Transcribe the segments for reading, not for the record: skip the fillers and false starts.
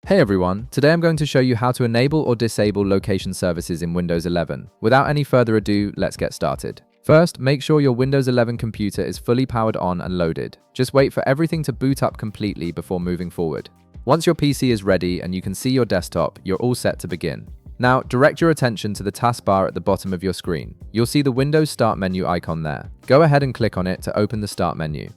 Hey everyone, today I'm going to show you how to enable or disable location services in Windows 11. Without any further ado, let's get started. First, make sure your Windows 11 computer is fully powered on and loaded. Just wait for everything to boot up completely before moving forward. Once your PC is ready and you can see your desktop, you're all set to begin. Now, direct your attention to the taskbar at the bottom of your screen. You'll see the Windows Start menu icon there. Go ahead and click on it to open the Start menu.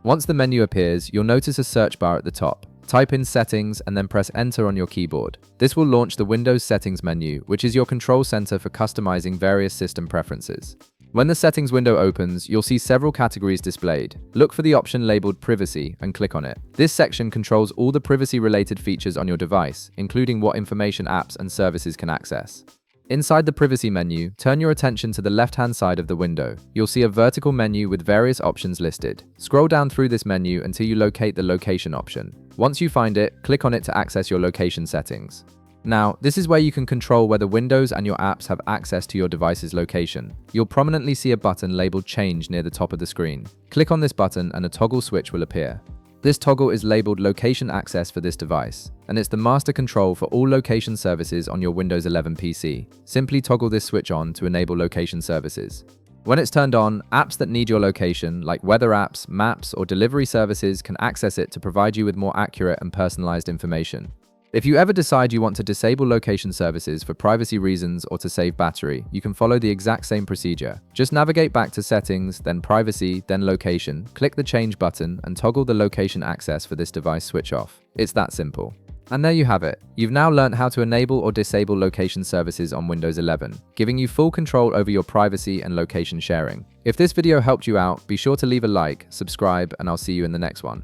Once the menu appears, you'll notice a search bar at the top. Type in Settings and then press Enter on your keyboard. This will launch the Windows Settings menu, which is your control center for customizing various system preferences. When the Settings window opens, you'll see several categories displayed. Look for the option labeled Privacy and click on it. This section controls all the privacy-related features on your device, including what information apps and services can access. Inside the Privacy menu, turn your attention to the left-hand side of the window. You'll see a vertical menu with various options listed. Scroll down through this menu until you locate the Location option. Once you find it, click on it to access your location settings. Now, this is where you can control whether Windows and your apps have access to your device's location. You'll prominently see a button labeled Change near the top of the screen. Click on this button and a toggle switch will appear. This toggle is labeled Location Access for this device, and it's the master control for all location services on your Windows 11 PC. Simply toggle this switch on to enable location services. When it's turned on, apps that need your location, like weather apps, maps, or delivery services, can access it to provide you with more accurate and personalized information. If you ever decide you want to disable location services for privacy reasons or to save battery, you can follow the exact same procedure. Just navigate back to Settings, then Privacy, then Location, click the Change button, and toggle the location access for this device switch off. It's that simple. And there you have it. You've now learned how to enable or disable location services on Windows 11, giving you full control over your privacy and location sharing. If this video helped you out, be sure to leave a like, subscribe, and I'll see you in the next one.